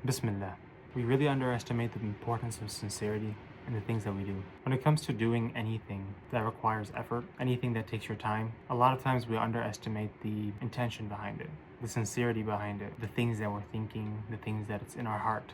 Bismillah. We really underestimate the importance of sincerity in the things that we do. When it comes to doing anything that requires effort, anything that takes your time, a lot of times we underestimate the intention behind it, the sincerity behind it, the things that we're thinking, the things that it's in our heart.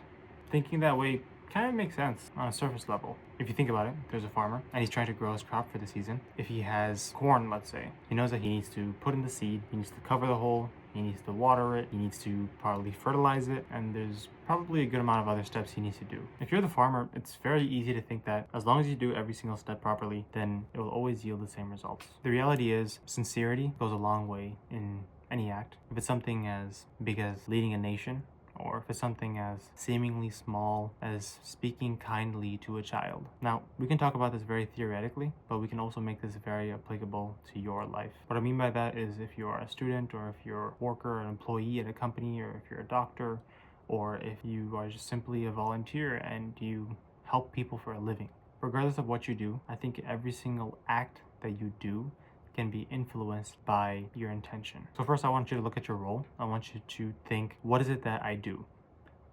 Thinking that way kind of makes sense on a surface level. If you think about it, there's a farmer and he's trying to grow his crop for the season. If he has corn, let's say, he knows that he needs to put in the seed, he needs to cover the hole, he needs to water it, he needs to probably fertilize it, and there's probably a good amount of other steps he needs to do. If you're the farmer, it's very easy to think that as long as you do every single step properly, then it will always yield the same results. The reality is, sincerity goes a long way in any act. If it's something as big as leading a nation, or if it's something as seemingly small as speaking kindly to a child. Now, we can talk about this very theoretically, but we can also make this very applicable to your life. What I mean by that is if you are a student, or if you're a worker, an employee at a company, or if you're a doctor, or if you are just simply a volunteer and you help people for a living. Regardless of what you do, I think every single act that you do can be influenced by your intention. So first, I want you to look at your role. I want you to think, what is it that I do?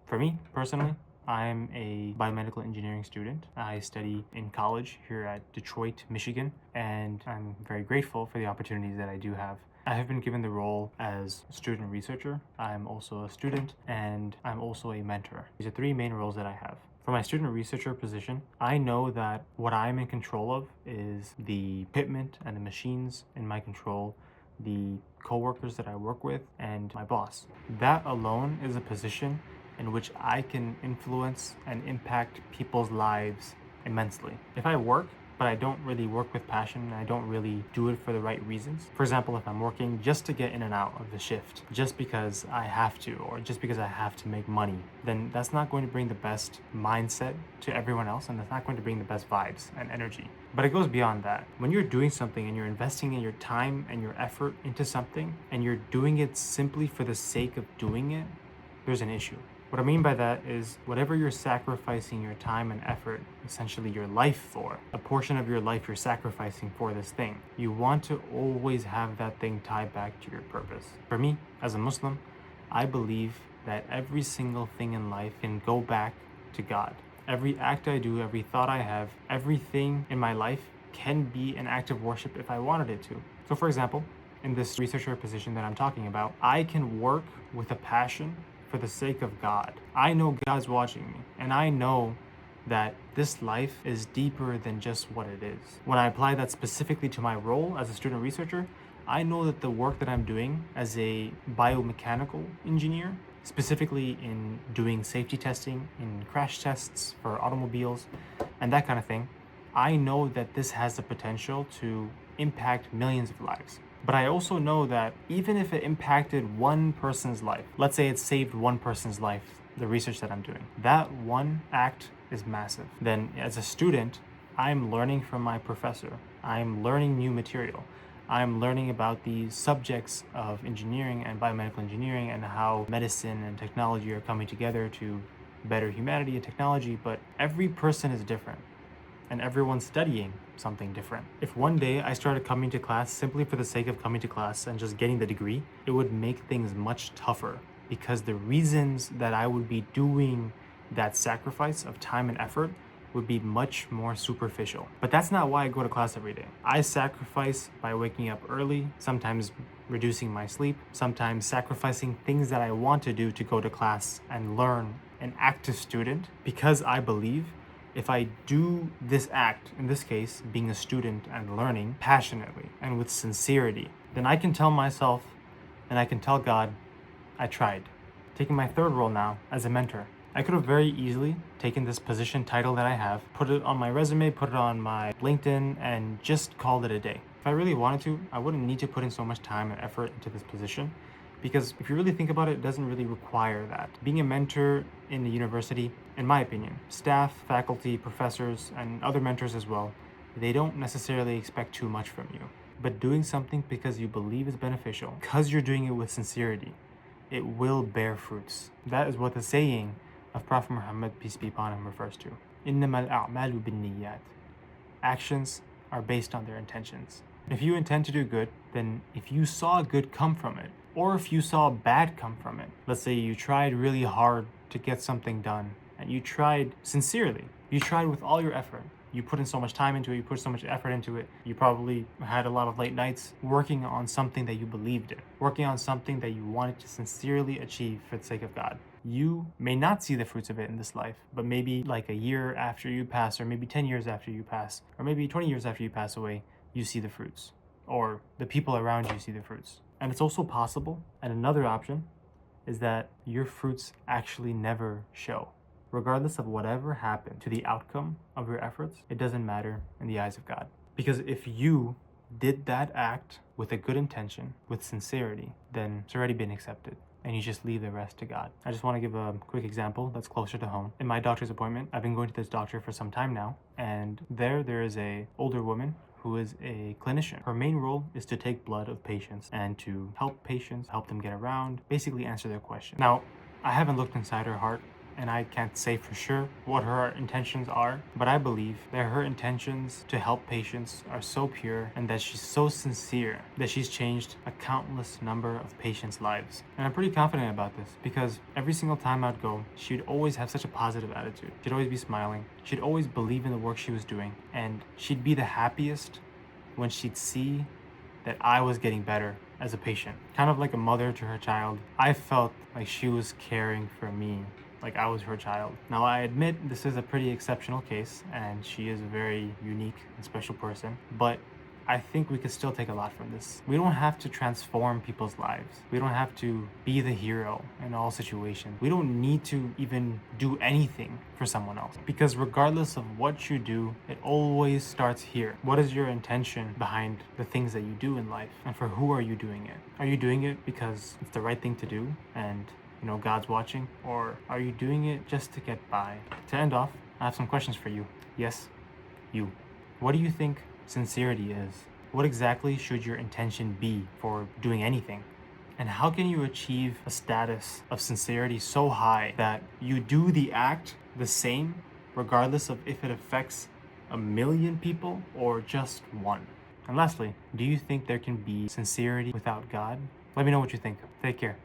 For me, personally, I'm a biomedical engineering student. I study in college here at Detroit, Michigan, and I'm very grateful for the opportunities that I do have. I have been given the role as a student researcher. I'm also a student, and I'm also a mentor. These are three main roles that I have. For my student researcher position, I know that what I'm in control of is the equipment and the machines in my control, the coworkers that I work with, and my boss. That alone is a position in which I can influence and impact people's lives immensely. If I work, but I don't really work with passion and I don't really do it for the right reasons. For example, if I'm working just to get in and out of the shift, just because I have to, or just because I have to make money, then that's not going to bring the best mindset to everyone else, and that's not going to bring the best vibes and energy. But it goes beyond that. When you're doing something and you're investing in your time and your effort into something, and you're doing it simply for the sake of doing it, there's an issue. What I mean by that is whatever you're sacrificing your time and effort, essentially your life for, a portion of your life you're sacrificing for this thing, you want to always have that thing tied back to your purpose. For me, as a Muslim, I believe that every single thing in life can go back to God. Every act I do, every thought I have, everything in my life can be an act of worship if I wanted it to. So for example, in this researcher position that I'm talking about, I can work with a passion for the sake of God. I know God's watching me, and I know that this life is deeper than just what it is. When I apply that specifically to my role as a student researcher, I know that the work that I'm doing as a biomechanical engineer, specifically in doing safety testing, in crash tests for automobiles, and that kind of thing, I know that this has the potential to impact millions of lives. But I also know that even if it impacted one person's life, let's say it saved one person's life, the research that I'm doing, that one act is massive. Then as a student, I'm learning from my professor. I'm learning new material. I'm learning about the subjects of engineering and biomedical engineering and how medicine and technology are coming together to better humanity and technology, but every person is different. And everyone's studying something different. If one day I started coming to class simply for the sake of coming to class and just getting the degree, it would make things much tougher because the reasons that I would be doing that sacrifice of time and effort would be much more superficial. But that's not why I go to class every day. I sacrifice by waking up early, sometimes reducing my sleep, sometimes sacrificing things that I want to do to go to class and learn, an active student, because I believe if I do this act, in this case, being a student and learning passionately and with sincerity, then I can tell myself and I can tell God, I tried. Taking my third role now as a mentor. I could have very easily taken this position title that I have, put it on my resume, put it on my LinkedIn, and just called it a day. If I really wanted to, I wouldn't need to put in so much time and effort into this position. Because if you really think about it, it doesn't really require that. Being a mentor in the university, in my opinion, staff, faculty, professors, and other mentors as well, they don't necessarily expect too much from you. But doing something because you believe is beneficial, because you're doing it with sincerity, it will bear fruits. That is what the saying of Prophet Muhammad, peace be upon him, refers to. إِنَّمَا الْأَعْمَالُ بِالنِّيَّاتِ. Actions are based on their intentions. If you intend to do good, then if you saw good come from it, or if you saw bad come from it, let's say you tried really hard to get something done and you tried sincerely, you tried with all your effort, you put in so much time into it, you put so much effort into it, you probably had a lot of late nights working on something that you believed in, working on something that you wanted to sincerely achieve for the sake of God. You may not see the fruits of it in this life, but maybe like a year after you pass, or maybe 10 years after you pass, or maybe 20 years after you pass away, you see the fruits, or the people around you see the fruits. And it's also possible, and another option is that your fruits actually never show. Regardless of whatever happened to the outcome of your efforts, it doesn't matter in the eyes of God. Because if you did that act with a good intention, with sincerity, then it's already been accepted. And you just leave the rest to God. I just want to give a quick example that's closer to home. In my doctor's appointment, I've been going to this doctor for some time now, and there is a older woman who is a clinician. Her main role is to take blood of patients and to help patients, help them get around, basically answer their questions. Now, I haven't looked inside her heart, and I can't say for sure what her intentions are, but I believe that her intentions to help patients are so pure and that she's so sincere that she's changed a countless number of patients' lives. And I'm pretty confident about this because every single time I'd go, she'd always have such a positive attitude. She'd always be smiling. She'd always believe in the work she was doing, and she'd be the happiest when she'd see that I was getting better as a patient. Kind of like a mother to her child. I felt like she was caring for me, like I was her child. Now, I admit this is a pretty exceptional case, and she is a very unique and special person, but I think we could still take a lot from this. We don't have to transform people's lives. We don't have to be the hero in all situations. We don't need to even do anything for someone else. Because regardless of what you do, it always starts here. What is your intention behind the things that you do in life? And for who are you doing it? Are you doing it because it's the right thing to do and God's watching? Or are you doing it just to get by? To end off, I have some questions for you. Yes, you. What do you think sincerity is? What exactly should your intention be for doing anything? And how can you achieve a status of sincerity so high that you do the act the same regardless of if it affects 1,000,000 people or just one? And lastly, do you think there can be sincerity without God? Let me know what you think. Take care.